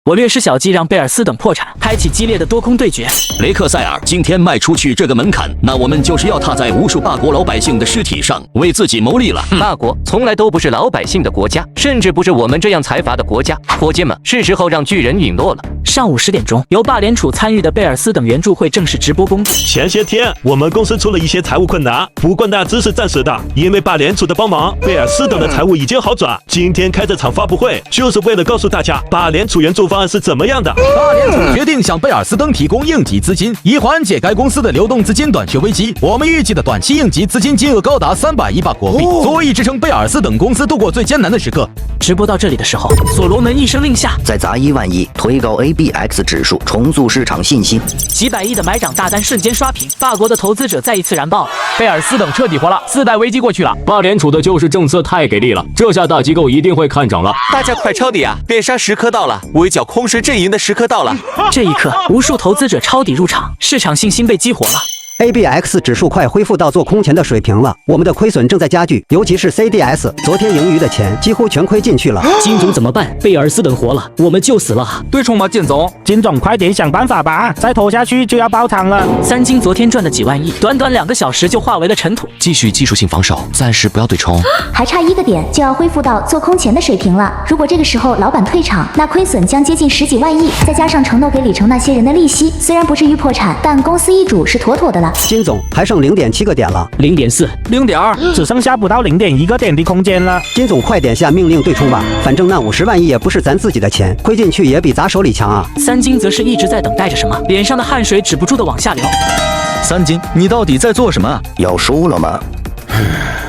我略施小计，让贝尔斯等破产，开启激烈的多空对决。雷克塞尔今天迈出去这个门槛，那我们就是要踏在无数霸国老百姓的尸体上，为自己谋利了。霸国从来都不是老百姓的国家，甚至不是我们这样财阀的国家。伙计们，是时候让巨人陨落了。上午10点钟，由霸联储参与的贝尔斯等援助会正式直播公布。前些天我们公司出了一些财务困难，不过那只是暂时的，因为霸联储的帮忙，贝尔斯等的财务已经好转。今天开这场发布会，就是为了告诉大家霸联储援助方案是怎么样的。霸联储决定向贝尔斯登提供应急资金，以缓解该公司的流动资金短缺危机。我们预计的短期应急资金金额高达300亿巴国币，足以支撑贝尔斯等公司度过最艰难的时刻。直播到这里的时候，所罗门一声令下，再砸1万亿，推高 ABX 指数，重塑市场信心。几百亿的买涨大单瞬间刷屏，法国的投资者再一次燃爆了。贝尔斯等彻底活了，4代危机过去了。霸联储的救市政策太给力了，这下大机构一定会看涨了。大家快抄底啊！变杀时刻到了，围剿空时阵营的时刻到了。这一刻，无数投资者抄底入场，市场信心被激活了。ABX 指数快恢复到做空前的水平了，我们的亏损正在加剧，尤其是 CDS， 昨天盈余的钱几乎全亏进去了。金总怎么办？贝尔斯等活了，我们就死了。对冲吗，金总？金总快点想办法吧，再拖下去就要爆仓了。三金昨天赚的几万亿，短短2个小时就化为了尘土。继续技术性防守，暂时不要对冲。还差1个点就要恢复到做空前的水平了。如果这个时候老板退场，那亏损将接近10几万亿，再加上承诺给李成那些人的利息，虽然不至于破产，但公司易主是妥妥的了。金总还剩0.7个点了，0.4、0.2，只剩下不到0.1个点的空间了。金总快点下命令对冲吧，反正那50万亿也不是咱自己的钱，亏进去也比砸手里强啊。三金则是一直在等待着什么，脸上的汗水止不住的往下流。三金，你到底在做什么？要输了吗？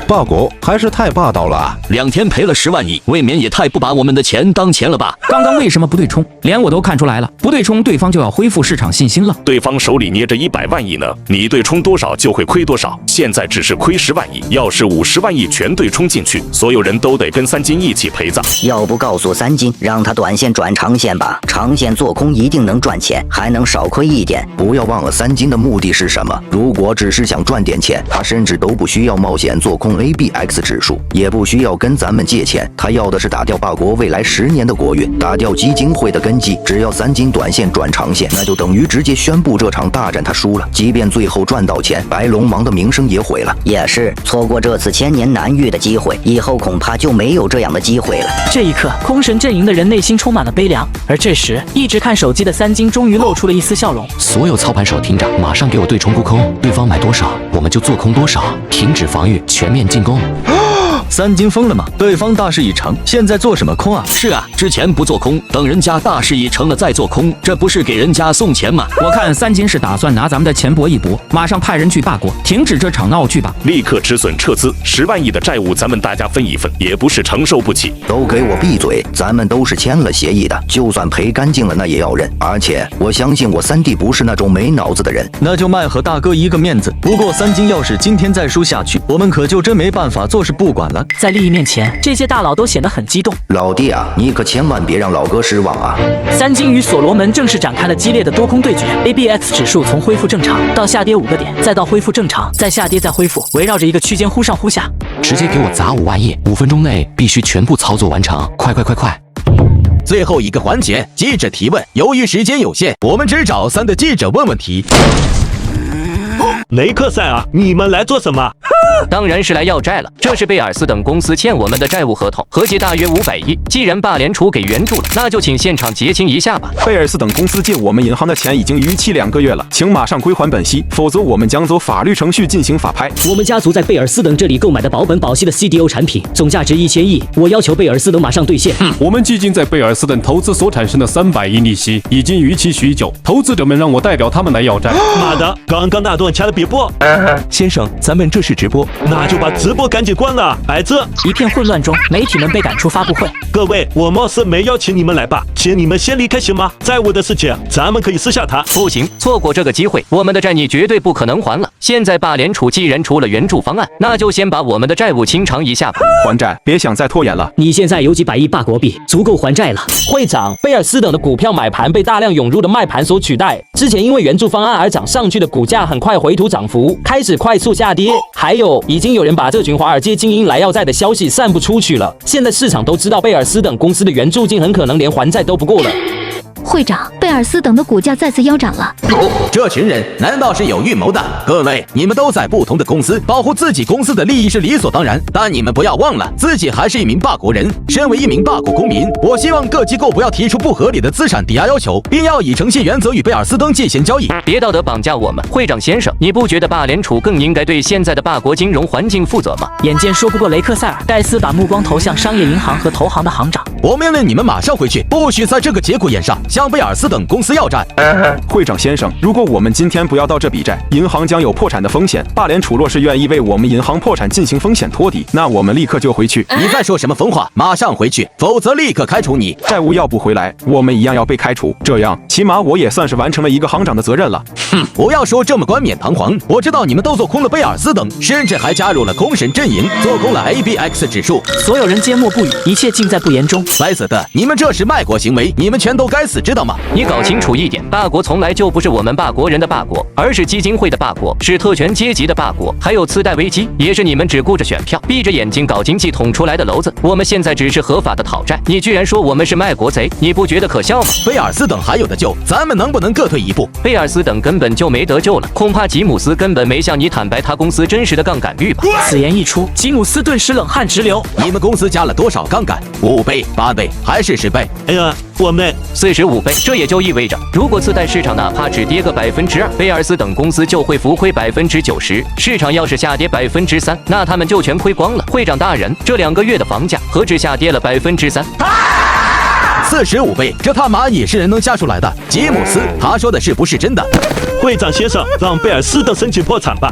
霸国还是太霸道了啊！2天赔了10万亿，未免也太不把我们的钱当钱了吧？刚刚为什么不对冲？连我都看出来了，不对冲，对方就要恢复市场信心了。对方手里捏着100万亿呢，你对冲多少就会亏多少。现在只是亏10万亿，要是50万亿全对冲进去，所有人都得跟三金一起陪葬。要不告诉三金，让他短线转长线吧，长线做空一定能赚钱，还能少亏一点。不要忘了三金的目的是什么？如果只是想赚点钱，他甚至都不需要冒险做空 ABX 指数，也不需要跟咱们借钱，他要的是打掉霸国未来10年的国运，打掉基金会的根基。只要三金短线转长线，那就等于直接宣布这场大战他输了。即便最后赚到钱，白龙王的名声也毁了。也是，错过这次千年难遇的机会，以后恐怕就没有这样的机会了。这一刻，空神阵营的人内心充满了悲凉。而这时，一直看手机的三金终于露出了一丝笑容。所有操盘手听着，马上给我对冲沽空，对方买多少，我们就做空多少，停止防御，全面进攻。三金疯了吗？对方大势已成，现在做什么空啊？是啊，之前不做空，等人家大势已成了再做空，这不是给人家送钱吗？我看三金是打算拿咱们的钱搏一搏，马上派人去霸国，停止这场闹剧吧！立刻止损撤资，10万亿的债务咱们大家分一分，也不是承受不起。都给我闭嘴！咱们都是签了协议的，就算赔干净了那也要认。而且我相信我三弟不是那种没脑子的人。那就卖和大哥一个面子。不过三金要是今天再输下去，我们可就真没办法坐视不管了。在利益面前，这些大佬都显得很激动。老弟啊，你可千万别让老哥失望啊！三金与所罗门正式展开了激烈的多空对决。ABX 指数从恢复正常到下跌5个点，再到恢复正常，再下跌再恢复，围绕着一个区间忽上忽下。直接给我砸5万亿，5分钟内必须全部操作完成，快！最后一个环节，记者提问。由于时间有限，我们只找3个记者问问题。雷克塞尔，你们来做什么？当然是来要债了。这是贝尔斯等公司欠我们的债务合同，合计大约500亿。既然霸联储给援助了，那就请现场结清一下吧。贝尔斯等公司借我们银行的钱已经逾期2个月了，请马上归还本息，否则我们将走法律程序进行法拍。我们家族在贝尔斯等这里购买的保本保息的 CDO 产品，总价值1000亿，我要求贝尔斯等马上兑现。我们基金在贝尔斯等投资所产生的300亿利息已经逾期许久，投资者们让我代表他们来要债。妈的，刚刚那段掐了别播。先生，咱们这是直播，那就把直播赶紧关了。孩子，一片混乱中，媒体们被赶出发布会。各位，我貌似没邀请你们来吧？请你们先离开行吗？债务的事情，咱们可以私下谈。不行，错过这个机会，我们的债你绝对不可能还了。现在霸联储既然出了援助方案，那就先把我们的债务清偿一下吧。还债，别想再拖延了。你现在有几百亿霸国币，足够还债了。会长，贝尔斯等的股票买盘被大量涌入的卖盘所取代，之前因为援助方案而涨上去的股价很快回吐涨幅，开始快速下跌。还有，已经有人把这群华尔街精英来要债的消息散布出去了。现在市场都知道贝尔斯等公司的援助金很可能连还债都不够了。会长，贝尔斯等的股价再次腰斩了。这群人难道是有预谋的？各位，你们都在不同的公司，保护自己公司的利益是理所当然，但你们不要忘了，自己还是一名霸国人。身为一名霸国公民，我希望各机构不要提出不合理的资产抵押要求，并要以诚信原则与贝尔斯登进行交易。别道德绑架我们，会长先生，你不觉得霸联储更应该对现在的霸国金融环境负责吗？眼见说不过雷克塞尔，盖斯把目光投向商业银行和投行的行长。我命令你们马上回去，不许在这个节骨眼上向贝尔斯等公司要债。会长先生，如果我们今天不要到这笔债，银行将有破产的风险。霸联储若是愿意为我们银行破产进行风险托底，那我们立刻就回去。你在说什么疯话？马上回去，否则立刻开除你。债务要不回来，我们一样要被开除。这样，起码我也算是完成了一个行长的责任了。哼，不要说这么冠冕堂皇。我知道你们都做空了贝尔斯等，甚至还加入了空神阵营，做空了 ABX 指数。所有人缄默不语，一切尽在不言中。该死的，你们这是卖国行为，你们全都该死，知道吗？你搞清楚一点，霸国从来就不是我们霸国人的霸国，而是基金会的霸国，是特权阶级的霸国，还有次贷危机，也是你们只顾着选票、闭着眼睛搞经济捅出来的篓子。我们现在只是合法的讨债，你居然说我们是卖国贼，你不觉得可笑吗？贝尔斯等还有的救，咱们能不能各退一步？贝尔斯等根本就没得救了，恐怕吉姆斯根本没向你坦白他公司真实的杠杆率吧？此言一出，吉姆斯顿时冷汗直流。你们公司加了多少杠杆？5倍、8倍还是10倍？哎呀，我们45倍，这也就意味着，如果次贷市场哪怕只跌个2%，贝尔斯等公司就会浮亏90%。市场要是下跌3%，那他们就全亏光了。会长大人，这2个月的房价何止下跌了3%？ 45倍，这他妈也是人能吓出来的。吉姆斯，他说的是不是真的？会长先生，让贝尔斯等申请破产吧。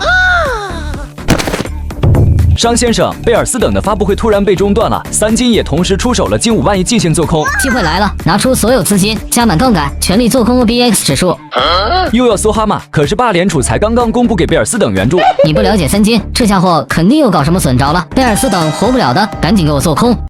商先生，贝尔斯等的发布会突然被中断了，三金也同时出手了近5万亿进行做空。机会来了，拿出所有资金，加满杠杆，全力做空 OBX 指数。又要梭哈嘛？可是霸联储才刚刚公布给贝尔斯等援助。你不了解三金，这家伙肯定又搞什么损着了。贝尔斯等活不了的，赶紧给我做空。